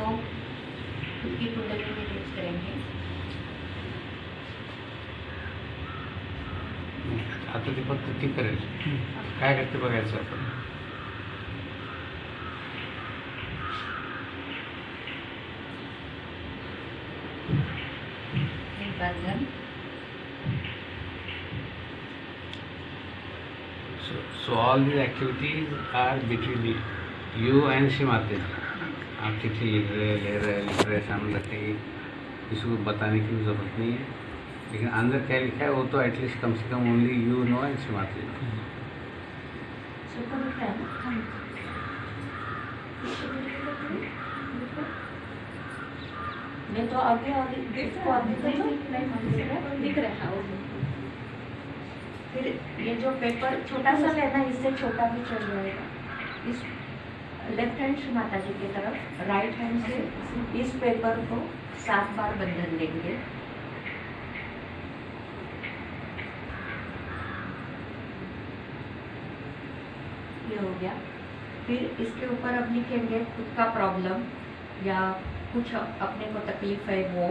को खुद की कुंडली में यूज करेंगे। आता ते फक्त ती करेल, काय करते बघायचं आपण। एक बार जन So all these activities are between you and Shrimati। आप चिट्ठी लिख रहे सामने रखे, किसी को बताने की भी जरूरत नहीं है, लेकिन अंदर क्या लिखा है वो तो एटलीस्ट कम से come only you know and Shrimati। मैं तो आगे दिख रहा है। फिर ये जो पेपर छोटा सा लेना, इससे छोटा भी चल जाएगा। इस लेफ्ट हैंड से माता जी की तरफ, राइट हैंड से इस पेपर को 7 बार बंधन देंगे। ये हो गया। फिर इसके ऊपर अब लिखेंगे खुद का प्रॉब्लम या कुछ अपने को तकलीफ है वो,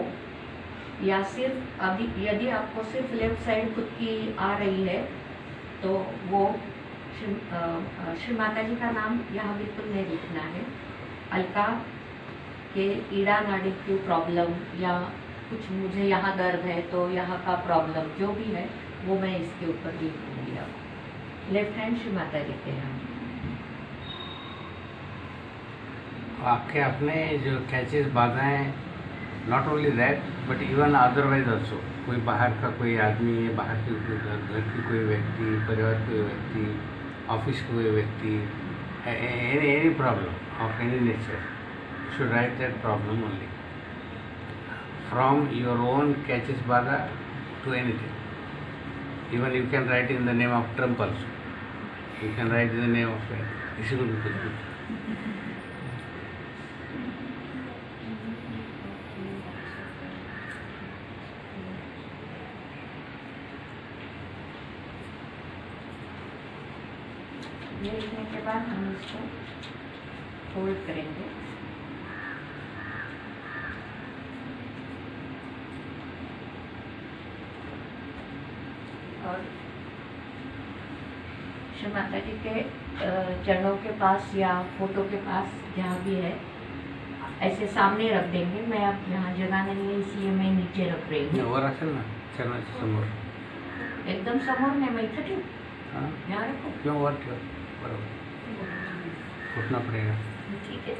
या सिर्फ अभी यदि आपको सिर्फ लेफ्ट साइड खुद की आ रही है तो वो श्री माता जी का नाम यहाँ बिल्कुल नहीं लिखना है। अलका के ईड़ा नाड़ी की प्रॉब्लम या कुछ मुझे यहाँ दर्द है तो यहाँ का प्रॉब्लम जो भी है वो मैं इसके ऊपर लिखूंगी। अब लेफ्ट हैंड श्री माता जी के यहाँ आपके अपने जो कैचेस बाधाएं, not only that but even otherwise also, कोई बाहर का कोई आदमी है, बाहर के घर की कोई व्यक्ति, परिवार कोई व्यक्ति, ऑफिस के कोई व्यक्ति, any problem of any nature, should write that problem only from your own कैचेस बाधा to anything. Even you can write in the name of Trump also, you can write in the name of किसी को भी कुछ। ये लिखने के बाद हम इसको फोल्ड करेंगे। और श्री माता जी के चरणों के पास या फोटो के पास जहाँ भी है ऐसे सामने रख देंगे। मैं अब यहाँ जगह नहीं है इसलिए मैं नीचे रख रही हूँ। वर असेल ना चरणाच्या समोर, एकदम समोर नहीं, मैं इथे ठेवू, हाँ यहाँ रखो। क्यों वर ठेव, बरोबर उठना पड़ेगा। ठीक है।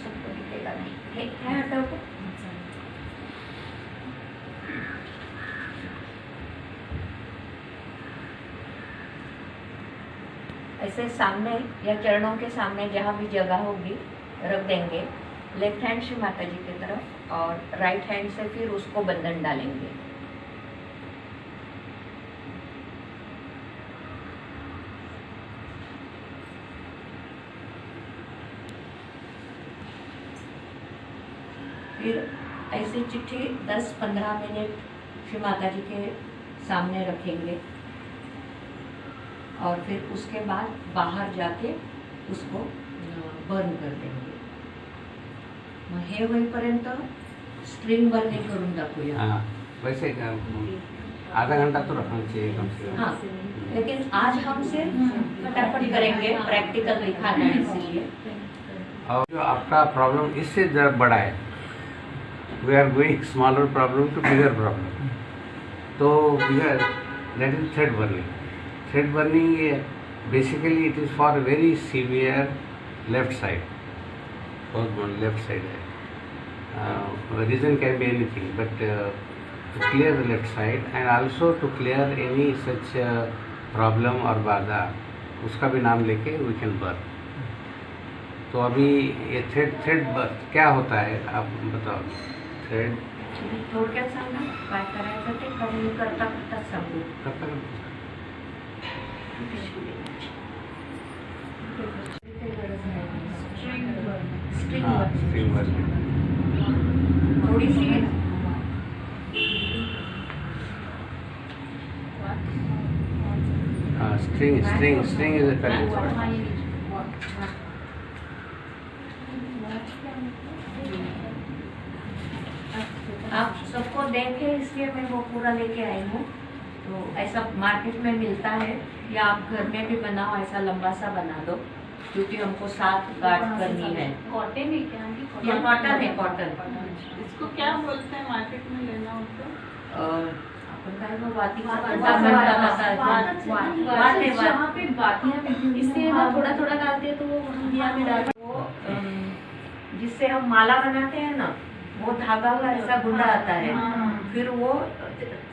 सबको दिखेगा नहीं, है हटाओ को। ऐसे सामने या चरणों के सामने जहाँ भी जगह होगी रख देंगे। लेफ्ट हैंड श्री माता जी की तरफ और राइट हैंड से फिर उसको बंधन डालेंगे। फिर ऐसी चिट्ठी 10-15 मिनट श्री माता जी के सामने रखेंगे और फिर उसके बाद बाहर जाके उसको बर्न कर देंगे। हे होईपर्यंत स्ट्रिंग बर्निंग करून दाखवूया। हाँ वैसे आधा घंटा तो रखना चाहिए कम से कम। हाँ, लेकिन आज हम सिर्फ फटाफट करेंगे, प्रैक्टिकल दिखाना है इसलिए। और जो आपका प्रॉब्लम इससे बड़ा है, we are going smaller problem to bigger problem, तो bigger that is thread burning. Thread burning basically it is for very severe left side, बहुत लेफ्ट साइड है। Reason can be anything but to clear the left side and also to clear any such problem और बाधा, उसका भी नाम लेके we can burn। तो अभी ये थ्रेड क्या होता है आप बताओ। थ्रेड थोडक्यात सांगा काय करायचं ते, कमी करता करता सांगू। स्ट्रिंग थोड़ी सी String is a correct word. हाँ, ये हाँ। आप सबको देखे इसलिए मैं वो पूरा लेके आई हूँ। तो ऐसा मार्केट में मिलता है, या आप घर में भी बनाओ, ऐसा लंबा सा बना दो, क्योंकि हमको 7 गांठ करनी है। कॉटन है क्या? ये कॉटन है, कॉटन। इसको क्या बोलते हैं मार्केट में लेना हो तो? अपन काय वो वाती जहाँ पे बातियाँ मिलती हैं, इससे ना थोड़ा थोड़ा डालते हैं तो वो दिया में डाल वो जिससे हम माला बनाते हैं ना, वो धागा का ऐसा गुंडा आता है। फिर वो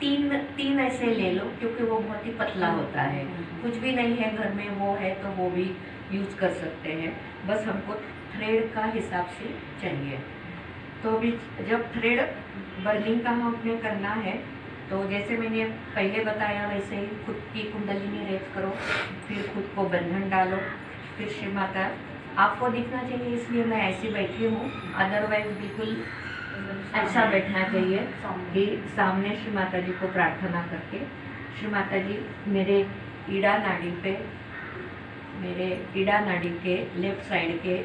तीन ऐसे ले लो, क्योंकि वो बहुत ही पतला होता है। कुछ भी नहीं है घर में, वो है तो वो भी यूज कर सकते हैं। बस हमको थ्रेड का हिसाब से चाहिए। तो भी जब थ्रेड बर्निंग का हमें करना है, तो जैसे मैंने पहले बताया वैसे ही खुद की कुंडलिनी रेज करो, फिर खुद को बंधन डालो, फिर श्री माता आपको दिखना चाहिए, इसलिए मैं ऐसी बैठी हूँ। अदरवाइज बिल्कुल ऐसा बैठना चाहिए कि सामने श्री माता जी को प्रार्थना करके, श्री माता जी मेरे ईड़ा नाड़ी पे, मेरे ईड़ा नाड़ी के लेफ्ट साइड के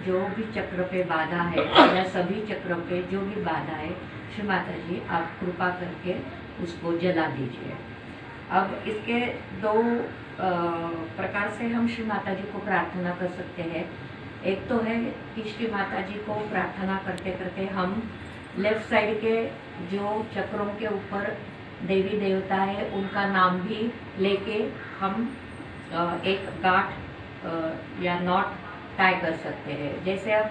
जो भी चक्र पे बाधा है, या सभी चक्रों पे जो भी बाधा है, श्री माता जी आप कृपा करके उसको जला दीजिए। अब इसके 2 प्रकार से हम श्री माता जी को प्रार्थना कर सकते हैं। एक तो है कि श्री माता जी को प्रार्थना करते करते हम लेफ्ट साइड के जो चक्रों के ऊपर देवी देवता है उनका नाम भी लेके हम एक गांठ या नॉट टाई कर सकते हैं। जैसे अब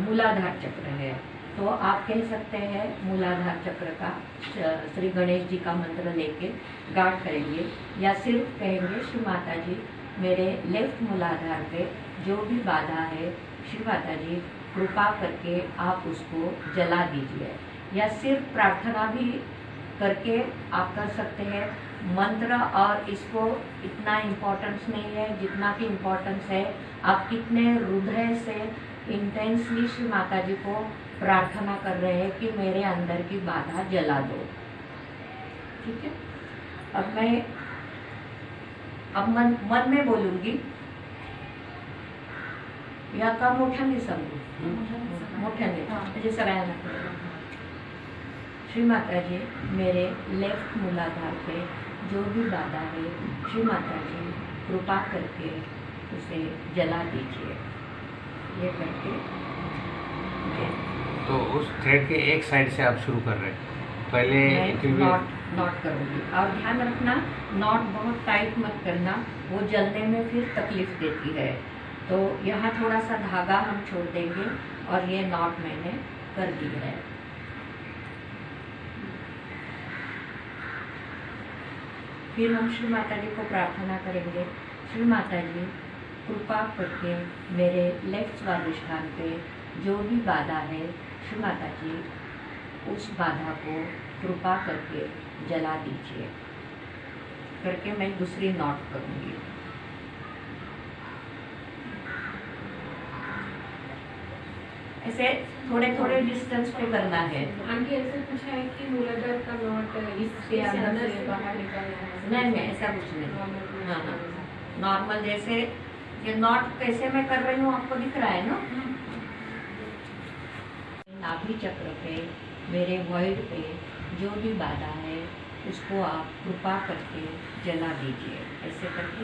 मूलाधार चक्र है, तो आप कह सकते हैं मूलाधार चक्र का श्री गणेश जी का मंत्र लेके गांठ करेंगे, या सिर्फ कहेंगे श्री माता जी मेरे लेफ्ट मूलाधार पे जो भी बाधा है, श्री माता जी कृपा करके आप उसको जला दीजिए। या सिर्फ प्रार्थना भी करके आप कर सकते हैं। मंत्र और इसको इतना इम्पोर्टेंस नहीं है जितना कि इम्पोर्टेंस है आप कितने हृदय से इंटेंसली श्री माता जी को प्रार्थना कर रहे हैं कि मेरे अंदर की बाधा जला दो। ठीक है, अब मैं मन में बोलूंगी या का मोठ्याने सांगू? मोठ्याने, म्हणजे सगळ्यांना कळेल। श्री माता जी मेरे लेफ्ट मूलाधार पे जो भी बाधा है, श्री माता जी कृपा करके उसे जला दीजिए। ये करके तो उस थ्रेड के एक साइड से आप शुरू कर रहे हैं। पहले नॉट करूँगी, और ध्यान रखना नॉट बहुत टाइट मत करना, वो जलने में फिर तकलीफ देती है। तो यहाँ थोड़ा सा धागा हम छोड़ देंगे और ये नॉट मैंने कर दी है। फिर हम श्री माता जी को प्रार्थना करेंगे, श्री माता जी कृपा करके मेरे लेफ्ट स्वादिष्ठान पे जो भी बाधा है, श्री माता जी उस बाधा को कृपा करके जला दीजिए। करके मैं दूसरी नॉट करूँगी। ऐसे थोड़े थोड़े डिस्टेंस पे करना है। आंटी ऐसे पूछा है कि मूलाधार का नॉट इसके अंदर से बाहर निकालना है? नहीं, ऐसा कुछ नहीं। हाँ हाँ, नॉर्मल जैसे ये नॉट कैसे मैं कर रही हूँ आपको दिख रहा है ना। नाभि चक्र पे मेरे वॉइड पे जो भी बाधा है उसको आप कृपा करके जला दीजिए। ऐसे करके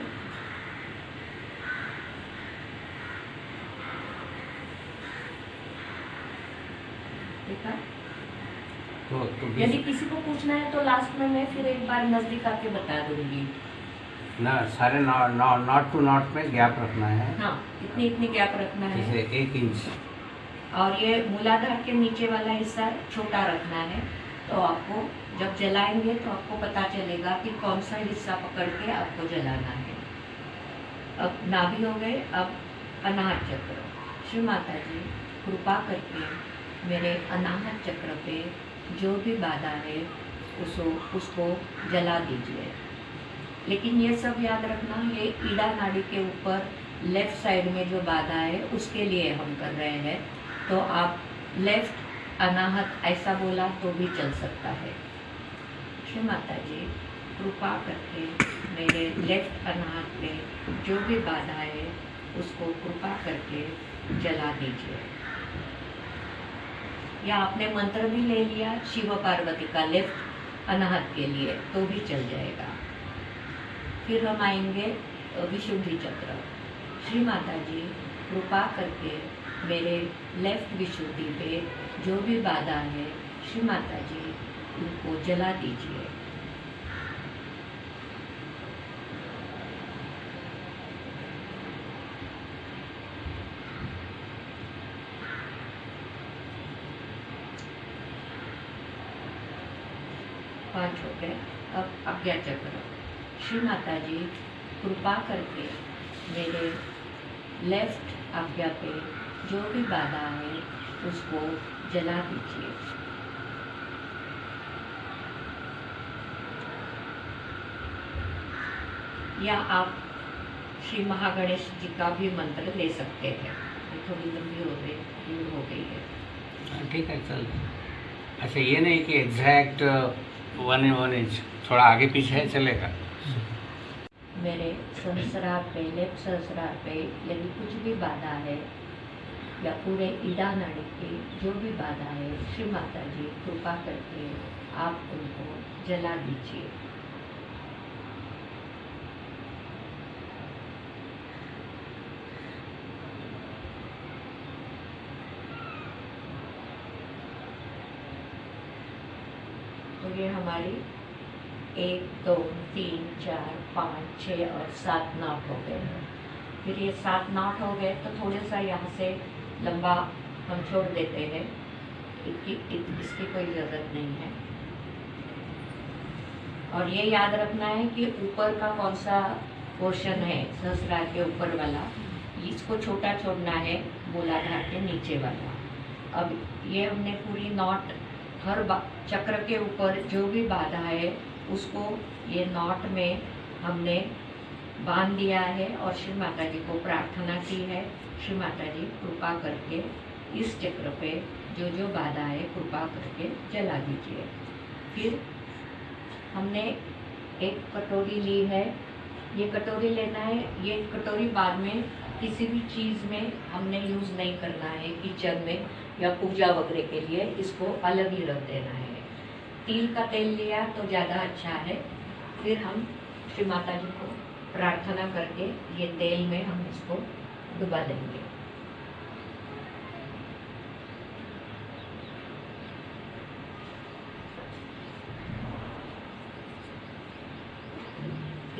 ठीक है। तो यदि किसी को पूछना है तो लास्ट में मैं फिर एक बार नजदीक आके बता दूंगी ना। सारे नॉट टू नॉट में गैप रखना है। हाँ, इतनी गैप रखना है, जैसे 1 इंच। और ये मूलाधार के नीचे वाला हिस्सा छोटा रखना है। तो आपको जब जलाएंगे तो आपको पता चलेगा कि कौन सा हिस्सा पकड़ के आपको जलाना है। अब नाभि हो गए, अब अनाहत चक्र। श्री माता जी कृपा करके मेरे अनाहत चक्र पे जो भी बाधा है उसको जला दीजिए। लेकिन ये सब याद रखना, ये ईड़ा नाड़ी के ऊपर लेफ्ट साइड में जो बाधा है उसके लिए हम कर रहे हैं। तो आप लेफ्ट अनाहत ऐसा बोला तो भी चल सकता है। श्री माता जी कृपा करके मेरे लेफ्ट अनाहत पे जो भी बाधा है उसको कृपा करके जला दीजिए। या आपने मंत्र भी ले लिया शिव पार्वती का लेफ्ट अनाहत के लिए तो भी चल जाएगा। फिर हम आएंगे विशुद्धि चक्र। श्री माता जी कृपा करके मेरे लेफ्ट विशुद्धि पे जो भी बाधा है श्री माता जी उनको जला दीजिए। पांच हो गए। अब आज्ञा चक्र। श्री माता जी कृपा करके मेरे लेफ्ट आज्ञा पे जो भी बाधा है उसको जला दीजिए। या आप श्री महागणेश जी का भी मंत्र ले सकते हैं। ये थोड़ी लंबी हो गई, दूर हो गई है। ठीक है, चल। अच्छा, ये नहीं कि एग्जैक्ट 1 इंच, थोड़ा आगे पीछे है चलेगा। मेरे सहस्रार पे लेफ्ट सहस्रार पे यदि कुछ भी बाधा है या पूरे ईड़ा नाड़ी की जो भी बाधा है श्री माता जी कृपा करके आप उनको जला दीजिए। तो ये हमारी 1 2 3 4 5 6 और 7 नाट हो गए हैं। फिर ये 7 नाट हो गए तो थोड़ा सा यहाँ से लंबा हम छोड़ देते हैं, इसकी कोई ज़रूरत नहीं है। और ये याद रखना है कि ऊपर का कौन सा पोर्शन है सहस्रार के ऊपर वाला, इसको छोटा छोड़ना है मूलाधार के नीचे वाला। अब ये हमने पूरी नॉट हर चक्र के ऊपर जो भी बाधा है उसको ये नॉट में हमने बांध दिया है और श्री माता जी को प्रार्थना की है। श्री माता जी कृपा करके इस चक्र पे जो जो बाधा है कृपा करके जला दीजिए। फिर हमने एक कटोरी ली है, ये कटोरी लेना है। ये कटोरी बाद में किसी भी चीज़ में हमने यूज़ नहीं करना है, किचन में या पूजा वगैरह के लिए इसको अलग ही रख देना है। तिल का तेल लिया तो ज़्यादा अच्छा है। फिर हम श्री माता जी को प्रार्थना करके ये तेल में हम इसको डुबा देंगे।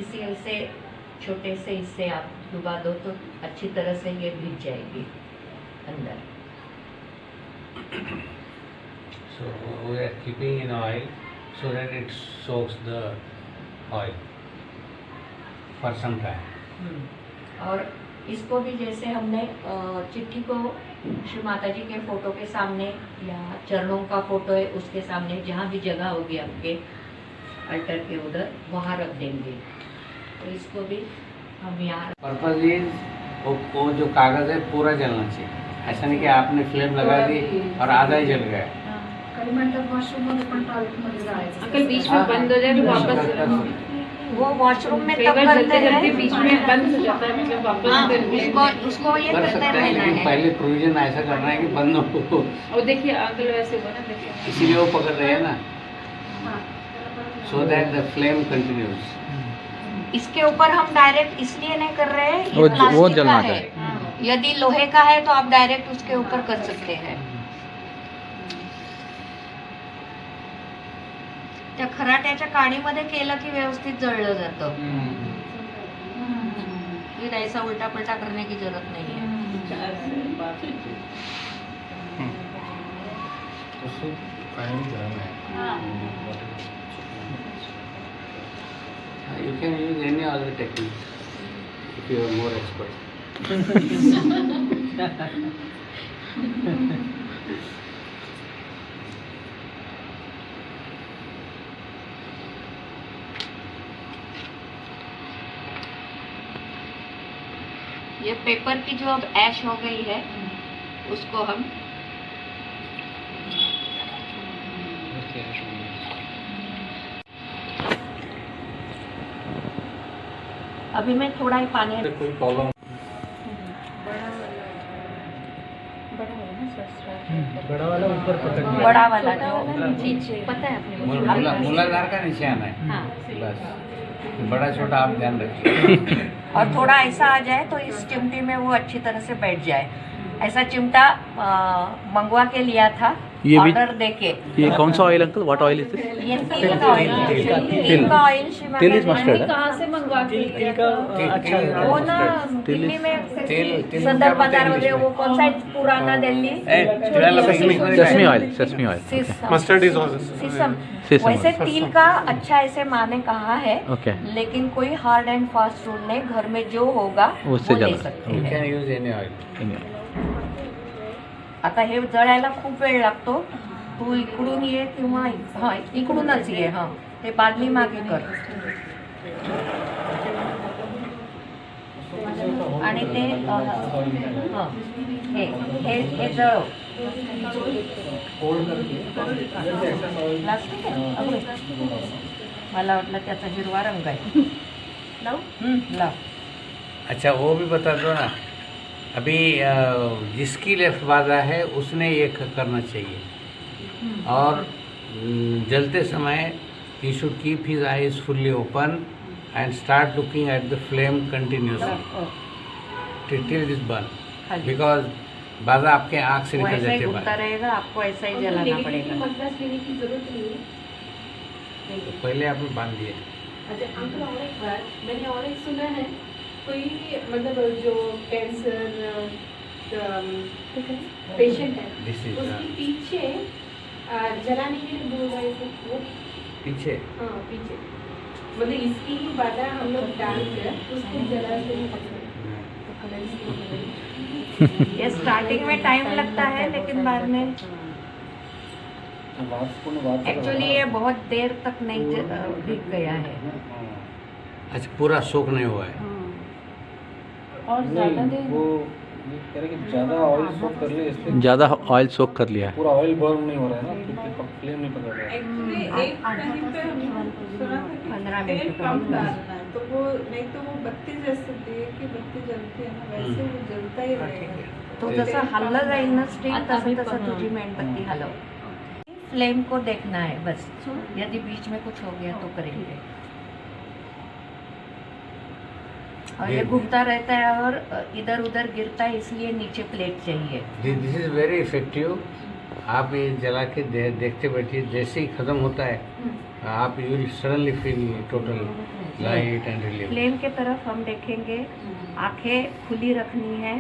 इसी ऐसे छोटे से इससे आप डुबा दो तो अच्छी तरह से ये भीग जाएगी अंदर। So we are keeping in oil so that it soaks the oil for some time. और इसको भी जैसे हमने चिट्ठी को श्री माता जी के फोटो के सामने या चरणों का फोटो है उसके सामने जहाँ भी जगह होगी आपके अल्टर के उधर वहाँ रख देंगे। तो इसको भी हम यहाँ पर्पज इज वो जो कागज है पूरा जलना चाहिए, ऐसा नहीं कि आपने फ्लेम लगा दी और आधा ही जल गया। अंकल बीच में बंद हो जाए तो वापस वो वॉशरूम में तब पेपर करते जलते हैं जलते बीच में बंद हो जाता है, मतलब वापस हाँ, कर उसको ये कर करते सकते हैं, रहना लेकिन है। पहले प्रोविजन ऐसा करना है कि बंद हो। और देखिए अंकल वैसे हुआ ना, देखिए इसीलिए वो पकड़ रहे हैं ना, so that the flame continues. इसके ऊपर हम डायरेक्ट इसलिए नहीं कर रहे हैं, ये वो प्लास्टिक जलना का है। यदि लोहे का है तो आप डायरेक्ट उसके ऊपर कर सकते हैं। त्या खराट्याच्या काडीमध्ये केलं की व्यवस्थित जळलं जातं। फिर ऐसा उल्टा पलटा करने की जरूरत नहीं है। You can use any other technique if you are more expert. ये पेपर की जो अब ऐश हो गई है उसको हम अभी मैं थोड़ा ही पानी कोई प्रॉब्लम बड़ा वाला ऊपर पटक दिया। बड़ा वाला जो नीचे पता है अपने मूलाधार का निशान है हाँ बस, बड़ा छोटा आप ध्यान रखिए। और थोड़ा ऐसा आ जाए तो इस चिमटी में वो अच्छी तरह से बैठ जाए। ऐसा चिमटा मंगवा के लिया था ये भी- ऑर्डर देके। ये कौन सा oil uncle? What oil is this? ये तिल का ऑयल है। तिल का ऑयल तिल is mustard, है? कहाँ से मंगवा के तिल का अच्छा रहता वो है। ना तिल दिल्ली में तिल सदर क्या बोलते हैं बाजार में इंग्लिश वो कौन सा है? पुराना Delhi sesame oil, sesame oil. Mustard is sesame. Sesame वैसे ऑयल। तिल का अच्छा ऐसे माने कहा है, ओके, लेकिन कोई हार्ड एंड फास्ट रूल नहीं, घर में जो होगा उससे वो ले जला। सकते यू हैं। Can use any oil. आता हे जळायला खूप वेळ लागतो. तू इकडून ये किंवा हां इकडूनच ये. हां ते बादली मागे कर आणि ते हां हे जळव. प्लास्टिक आहे अगं, मला वाटलं त्याचा हिरवा रंग आहे. लाव लाव. अच्छा वो भी बता दो ना. अभी जिसकी लेफ्ट बाधा है उसने ये करना चाहिए. और जलते समय you should keep his eyes fully open and start looking at the flame continuously till it is burned, because बाधा आपके आँख से वो निकल ऐसा ही जाती है घूमता बाहर. रहेगा, आपको ऐसा ही जलाना नेगेटिव पड़ेगा. कॉन्ट्रास्ट लेने की जरूरत नहीं है. तो पहले आपने बांध दिए. अच्छा अंकल, और एक बात मैंने और एक सुना है, कोई मतलब जो कैंसर पेशेंट है This is उसके पीछे जलाने के लिए बोल रहे थे वो. पीछे. हाँ पीछे, मतलब इसकी ही बाधा हम लोग डाल कर उसको जलाते हैं. ये स्टार्टिंग में टाइम लगता है, लेकिन बाद में एक्चुअली ये बहुत देर तक नहीं दिख गया है. अच्छा पूरा सोख नहीं हुआ है. और ज़्यादा देर वो ये कह रहे कि ज़्यादा ऑयल सोक कर ले, इसलिए ज़्यादा ऑयल सोक कर लिया है। पूरा ऑयल बर्न नहीं हो रहा है ना, क्योंकि फ्लेम नहीं पकड़ रहा है। एक्चुअली एक कहीं पे हम सुना था कि 15 तेल मिनट कम डालना है, तो वो नहीं तो वो बत्ती जैसे दिए की बत्ती जलती है ना, वैसे वो जलता ही रहेगा. तो जसं हल्लं जाईल ना स्टिक, तसं तसं तुझी मेणबत्ती हलव. फ्लेम को देखना है बस. यदि बीच में कुछ हो गया तो करेंगे. और ये घूमता रहता है और इधर उधर गिरता है, इसलिए नीचे प्लेट चाहिए. This is very effective. आप ये जला के देखते बैठिए, जैसे ही खत्म होता है आप you will suddenly feel total light and relief. Flame के तरफ हम देखेंगे, आंखें खुली रखनी है.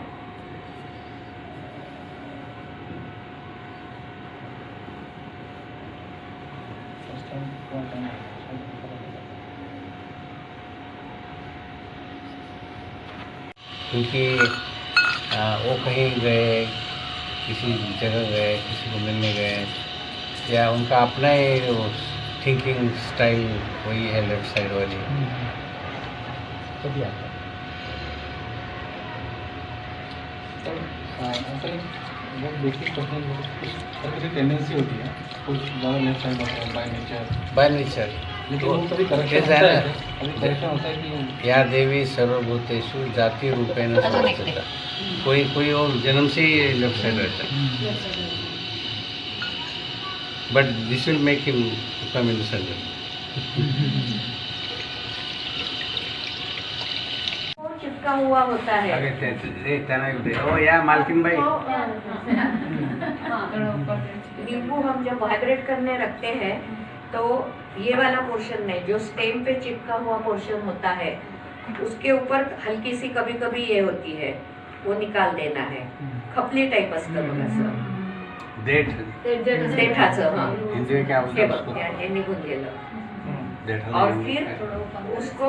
फर्स्ट टाइम पूरा टाइम क्योंकि वो कहीं गए, किसी जगह गए, किसी को मिलने गए, या उनका अपना ही थिंकिंग स्टाइल वही है लेफ्ट साइड वाली. कभी आता है असल वो बेसिक पर्सनल हर किसी टेंडेंसी होती है, कुछ ज़्यादा लेफ्ट साइड होता है बाय नेचर, बाय नेचर. लेकिन वो कभी करेक्शन कैसा होता है है, ना? कभी करेक्शन होता है कि या देवी सर्वभूतेषु जाति रूपेण संस्थिता. कोई और जन्म से ही लेफ्ट साइड रहता है. But this will make him come in centre. वो चिपका हुआ होता है. ओ या मालकिन भाई. नींबू हम जब वाइब्रेट करने रखते हैं तो ये वाला पोर्शन नहीं, जो स्टेम पे चिपका हुआ पोर्शन होता है उसके ऊपर हल्की सी कभी कभी ये होती है, वो निकाल देना है. खपली टाइप असतं बघा असं देठ. देठाचं. हां हिंदी में क्या बोलते हे हैं बघ, उसको? हे निघून गेलं. देठ. और फिर उसको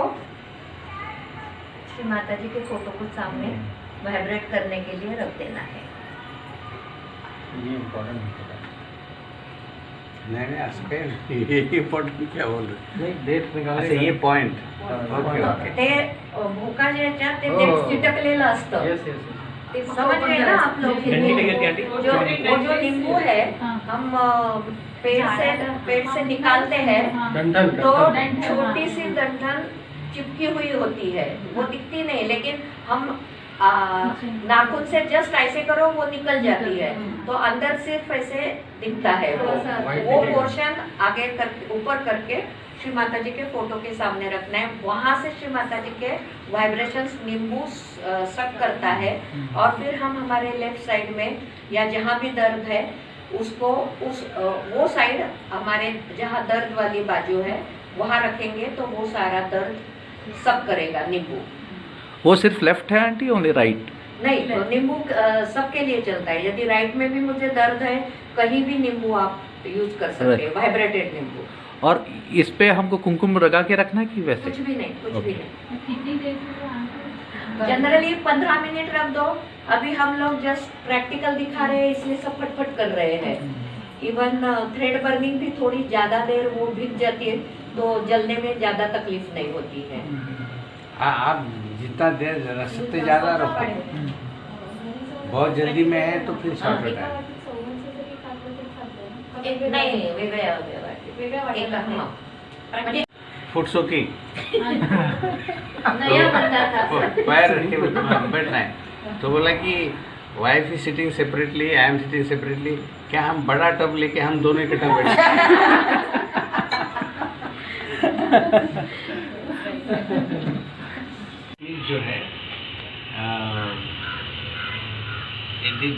श्री माता जी के फोटो को सामने वाइब्रेट करने के लिए रख देना है. ये इम्पोर्टेंट होता है. नहीं असं काही ये इम्पॉर्टंट क्या बोल रहे. नहीं डेट निकालने अच्छा ये पॉइंट. ओके हाँ. ओके. ते भोका जे याच्यात ते हो. चिटकलेलं असतं. यस यस ते समझ गए ना आप लोग? वो जो नींबू है हम पेड़ से निकालते हैं, डंठल तो छोटी सी डंठल चिपकी हुई होती है, वो दिखती नहीं, लेकिन हम नाखून से जस्ट ऐसे करो वो निकल जाती है, तो अंदर सिर्फ ऐसे दिखता है वो पोर्शन आगे करके ऊपर करके श्री माता जी के फोटो के सामने रखना है। वहां से श्री माता जी के वाइब्रेशंस नींबू सक करता है, और फिर हम हमारे लेफ्ट साइड में या जहाँ भी दर्द है उसको वो साइड हमारे जहाँ दर्द वाली बाजू है वहां रखेंगे, तो वो सारा दर्द सब करेगा नींबू। वो सिर्फ लेफ्ट है आंटी, ओनली राइट? नहीं, तो नींबू सबके लिए चलता है। यदि राइट में भी मुझे दर्द है, कहीं भी नींबू आप यूज कर सकते हैं, वाइब्रेटेड नींबू। और इस पे हमको कुमकुम लगा के रखना है कि वैसे? कुछ भी नहीं, कुछ भी नहीं। कितनी देर? जनरली 15 मिनट रख दो। अभी हम लोग जस्ट प्रैक्टिकल दिखा रहे हैं, इसलिए सब फटफट कर रहे हैं। इवन थ्रेड बर्निंग भी थोड़ी ज्यादा देर वो भीग जाती है, तो जलने में ज्यादा तकलीफ नहीं होती है। आप जितना देर रख सकते ज़्यादा रखो, बहुत जल्दी में है तो फिर शॉर्टकट है। नाही वेगळ्या म्हणजे फुट सोकिंग नया बंदा था। पैर बैठना है, तो बोला कि wife is sitting separately, I am sitting separately, क्या हम बड़ा टब लेके हम दोनों इकट्ठा बैठे? जो है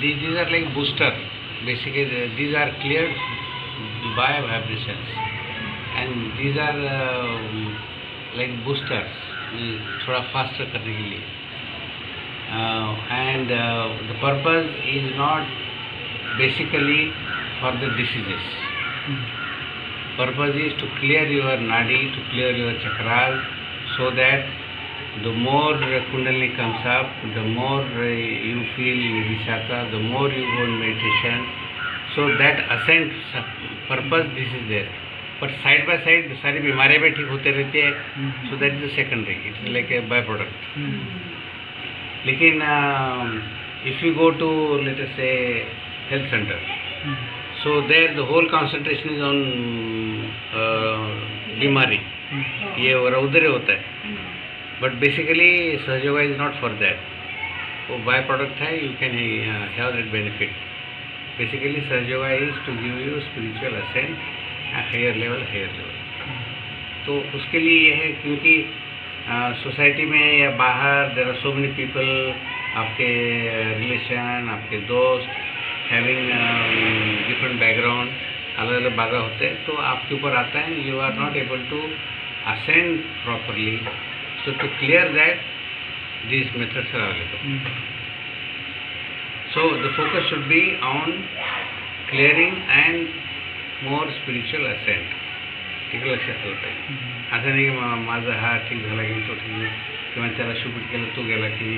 these are like booster, basically these are cleared by vibrations, and these are like boosters, थोड़ा faster करने के लिए, and the purpose is not basically for the diseases. Purpose is to clear your nadi, to clear your chakras, so that the more kundalini comes up, the more you feel vishaka, the more you go in meditation. So that ascent purpose, this is there. But side by side सारी बीमारियां भी ठीक होते रहती है, so that is the secondary. It is like a byproduct. लेकिन if you go to let us say health center, so there the whole concentration is on बीमारी, ये उधर होता है। But basically Sahaja Yoga is not for that. वो by product है, you can have that benefit. Basically Sahaja Yoga is to give you spiritual ascent at higher level. तो उसके लिए ये है, क्योंकि सोसाइटी में या बाहर there are so many people, आपके रिलेशन, आपके दोस्त having different background, अलग अलग बाधा होते हैं, तो आपके ऊपर आता है you are not able to ascend properly. So to clear that, these methods are available. So the focus should be on clearing and more spiritual ascent. ठीक आहे, लक्षात ठेवत आहे. असं नाही की माझा हा ठीक झाला की तो ठीक आहे, किंवा त्याला शूट केलं तो गेला की.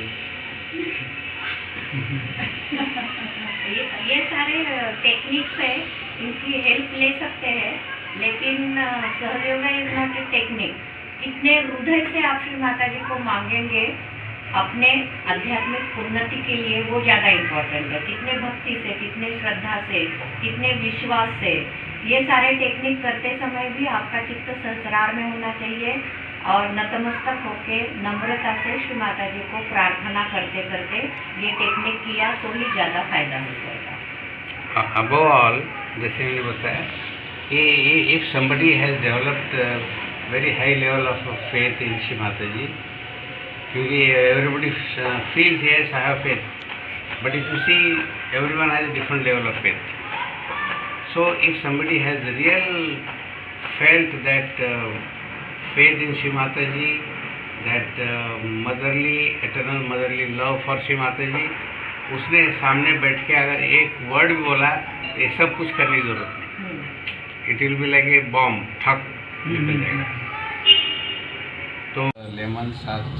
ये सारे टेक्निक्स है, इनकी हेल्प ले सकते हैं, लेकिन सहज yoga is not a technique. कितने हृदय से आप श्री माता जी को मांगेंगे अपने आध्यात्मिक उन्नति के लिए, वो ज़्यादा इम्पोर्टेंट है। कितने भक्ति से, कितने श्रद्धा से, कितने विश्वास से। ये सारे टेक्निक करते समय भी आपका चित्त संस्कार में होना चाहिए, और नतमस्तक होके नम्रता से श्री माता जी को प्रार्थना करते करते ये टेक्निक किया तो ही ज़्यादा फायदा हो जाएगा। Above all, जैसे मैंने बताया कि if somebody has developed very high level of faith in Shri Mataji, क्योंकि everybody feels yes I have faith, but if you see everyone has a different level of faith. So if somebody has real felt that faith in Shri Mataji, that motherly, eternal motherly love for Shri Mataji, उसने सामने बैठ के अगर एक word भी बोला, ये सब कुछ करने की जरूरत नहीं. It will be like a bomb, ठक निकल जाएगा. तो लेमन साथ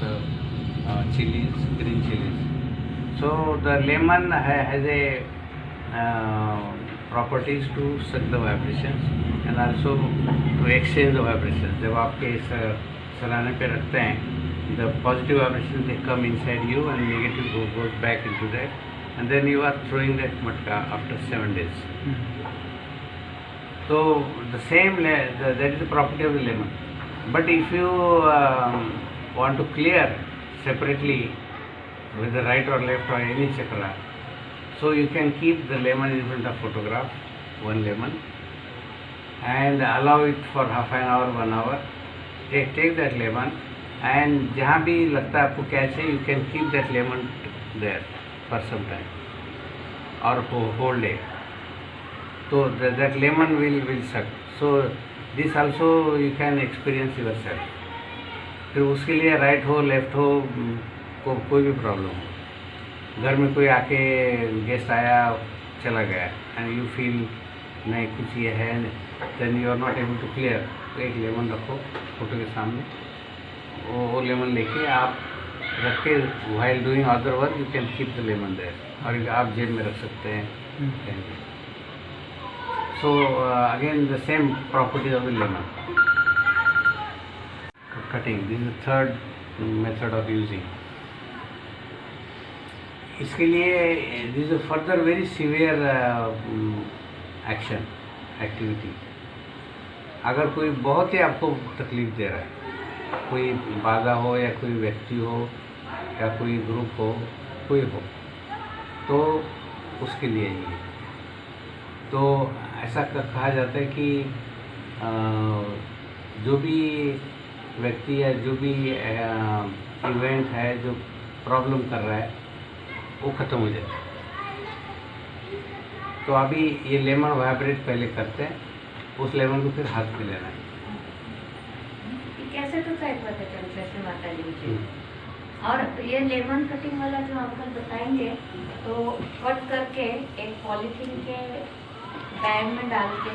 chillies, green chillies. So the lemon has a properties to suck the vibrations and also to exchange the vibrations. जब आपके इस सराहने पे रखते हैं, the positive vibrations they come inside you and negative goes back into that, and then you are throwing that matka after 7 days. So the same that is the property of the lemon. But if you want to clear separately with the right or left or any chakra, so you can keep the lemon in front of photograph, one lemon, and allow it for half an hour, 1 hour. Take that lemon, and जहाँ भी लगता है आपको catch है, you can keep that lemon there for some time or whole day. So that lemon will suck. So this also you can experience yourself. फिर उसके लिए right हो लेफ्ट हो कोई भी प्रॉब्लम हो, घर में कोई आके गेस्ट आया चला गया एंड यू फील नहीं कुछ ये है, then you are not able to clear, तो एक लेमन रखो फोटो के सामने, वो लेमन लेके आप रख के while doing other work you can keep the lemon there, और आप जेब में रख सकते हैं कहीं भी. So again the same property of the lemon. Cutting, this is third method of using. इसके लिए this is further very severe action activity. अगर कोई बहुत ही आपको तकलीफ दे रहा है, कोई बाधा हो या कोई व्यक्ति हो या कोई ग्रुप हो, कोई हो, तो उसके लिए ही. तो ऐसा कहा जाता है कि जो भी व्यक्ति या जो भी इवेंट है जो प्रॉब्लम कर रहा है वो ख़त्म हो जाता है. तो अभी ये लेमन वाइब्रेट पहले करते हैं, उस लेमन को फिर हाथ में लेना है. कैसे तो साइड पता चलता है माता जी की. और ये लेमन कटिंग वाला जो अंकल बताएंगे, तो कट करके एक पॉलीथीन के बैग में डाल के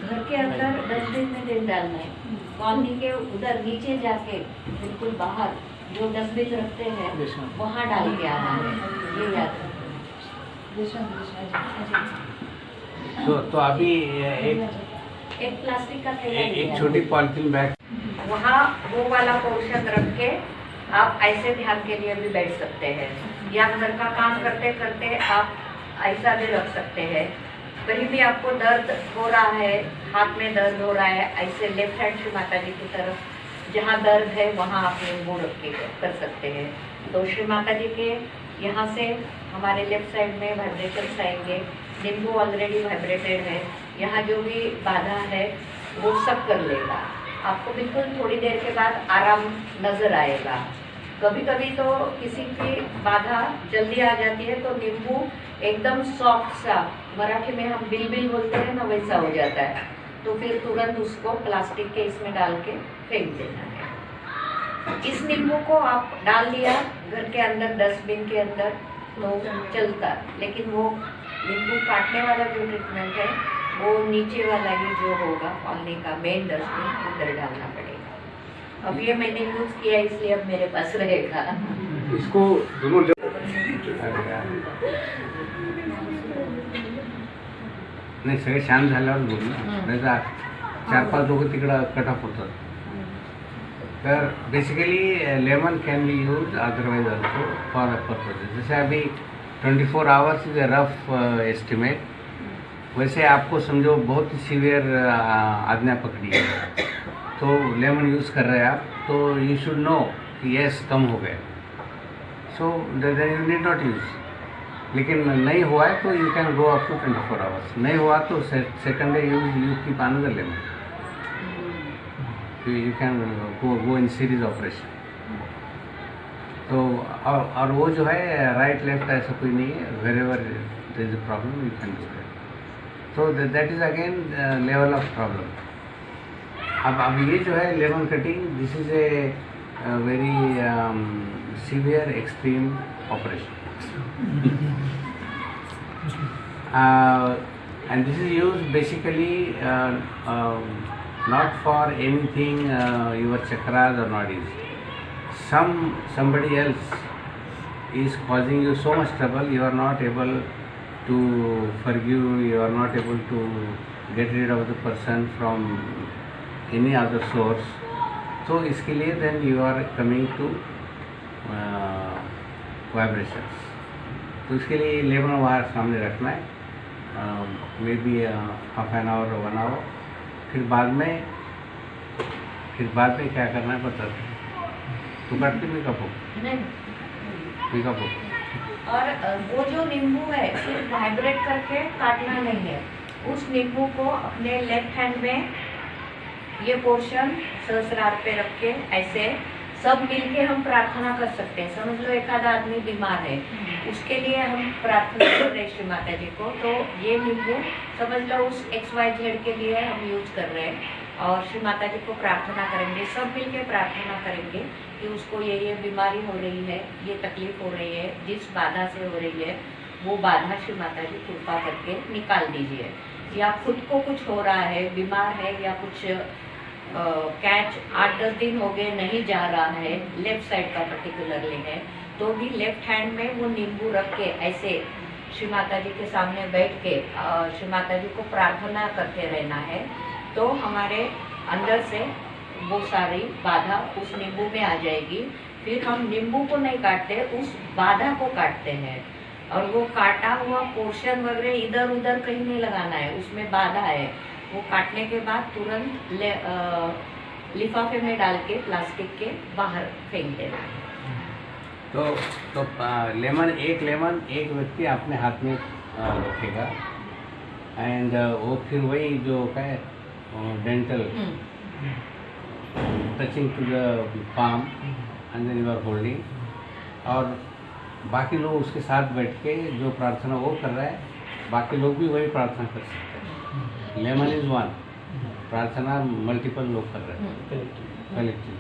घर के अंदर डस्टबिन में दे डालना है. कॉलोनी के उधर नीचे जाके बिल्कुल बाहर जो डस्टबिन रखते हैं वहाँ डाल के आना है. ये याद रखना. तो अभी एक प्लास्टिक का थैला एक छोटी पॉलीथीन बैग, वहाँ वो वाला पोर्शन रख के आप ऐसे ध्यान के लिए भी बैठ सकते हैं, या घर का काम करते करते आप ऐसा भी रख सकते हैं. कहीं भी आपको दर्द हो रहा है, हाथ में दर्द हो रहा है, ऐसे लेफ्ट हैंड श्री माता जी की तरफ जहाँ दर्द है वहाँ आप नींबू रख के कर सकते हैं. तो श्री माता जी के यहाँ से हमारे लेफ्ट साइड में वाइब्रेशंस आएंगे. नींबू ऑलरेडी वाइब्रेटेड है, यहाँ जो भी बाधा है वो सब कर लेगा. आपको बिल्कुल थोड़ी देर के बाद आराम नज़र आएगा. कभी कभी तो किसी की बाधा जल्दी आ जाती है, तो नींबू एकदम सॉफ्ट सा, मराठी में हम बिल बोलते हैं ना, वैसा हो जाता है. तो फिर तुरंत उसको प्लास्टिक के इसमें डाल के फेंक देना है. इस नींबू को आप डाल दिया घर के अंदर डस्टबिन के अंदर तो चलता, लेकिन वो नींबू काटने वाला जो ट्रीटमेंट है वो नीचे वाला ही जो होगा कॉलोनी का मेन डस्टबिन उधर डालना पड़ेगा. अब ये मैंने यूज़ किया इसलिए अब मेरे पास रहेगा. इसको दोनों नाही सगळे शांत झाल्यावर बोलू ना, नाही तर 4-5 लोक तिकडं कटअप होतात. तर basically lemon can be use otherwise also for purposes. जैसे अभी 24 hours is a rough estimate, वैसे आपको समझो बहुत ही सीवियर आज्ञा पकड़ी है, तो लेमन यूज़ कर रहे हैं आप, तो यू शुड नो कि यस कम हो गया, so then you need not use. लेकिन नहीं हुआ है तो you can go up to 24 hours. नहीं हुआ तो second day you keep another lemon, you can go in series operation. तो और वो जो है राइट लेफ्ट ऐसा कोई नहीं है, wherever there is a problem you can do that. So that is again level of problem. अब ये जो है lemon cutting, this is a very severe extreme operation. And this is used basically not for anything your chakras are not used. Somebody else is causing you so much trouble, you are not able to forgive, you are not able to get rid of the person from any other source. So इसके लिए then you are coming to vibrations. तो इसके लिए lemon वहाँ सामने रखना है, maybe half an hour 1 hour. फिर बाद में क्या करना है बताते हैं. तू काटते मैं कापो नहीं। मैं कापो और वो जो नींबू है सिर्फ वाइब्रेट करके काटना नहीं है, उस नींबू को अपने लेफ्ट हैंड में ये पोर्शन सहस्रार पे रख के ऐसे सब मिलके हम प्रार्थना कर सकते हैं। समझ लो एक आधा आदमी बीमार है, उसके लिए हम प्रार्थना कर रहे हैं श्री माता जी को, तो ये नींबू समझ लो उस XYZ के लिए हम यूज कर रहे हैं और श्री माता जी को प्रार्थना करेंगे, सब मिलके प्रार्थना करेंगे कि उसको ये बीमारी हो रही है, ये तकलीफ हो रही है, जिस बाधा से हो रही है वो बाधा श्री माता जी कृपा करके निकाल दीजिए। या खुद को कुछ हो रहा है, बीमार है या कुछ कैच 8-10 दिन हो गए नहीं जा रहा है, लेफ्ट साइड का पर्टिकुलरली है, तो भी लेफ्ट हैंड में वो नींबू रख के ऐसे श्री माता जी के सामने बैठ के श्री माता जी को प्रार्थना करते रहना है, तो हमारे अंदर से वो सारी बाधा उस नींबू में आ जाएगी। फिर हम नींबू को नहीं काटते, उस बाधा को काटते हैं और वो काटा हुआ पोर्शन वगैरह इधर उधर कहीं नहीं लगाना है, उसमें बाधा है, वो काटने के बाद तुरंत लिफाफे में डाल के प्लास्टिक के बाहर फेंक देना है। तो लेमन एक व्यक्ति अपने हाथ में रखेगा एंड वो फिर वही जो क्या है dental touching to the palm and then you are holding, और बाकी लोग उसके साथ बैठ के जो प्रार्थना वो कर रहा है, बाकी लोग भी वही प्रार्थना कर सकते हैं। लेमन इज वन, प्रार्थना मल्टीपल लोग कर रहे हैं कलेक्टिव,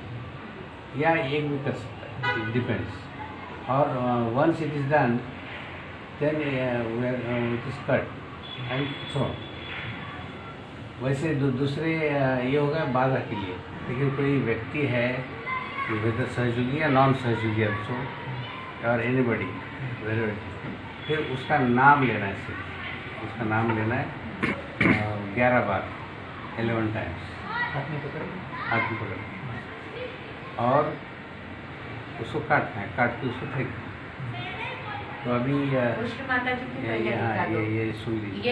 या एक भी कर सकता है, इट डिपेंड्स। और once it is done then it is cut and thrown. वैसे दूसरे ये होगा बाधा के लिए, लेकिन कोई व्यक्ति है वेदर सहयोगी या नॉन सहयोगी और एनीबडी, फिर उसका नाम लेना है, सिर्फ उसका नाम लेना है 11 बार 11 टाइम्स हाथ में पकड़ और उसको काटना है, काट के उसको फेंकना है। तो अभी कृष्ण माता जी की पहले दिखा दो। ये सुन लीजिए।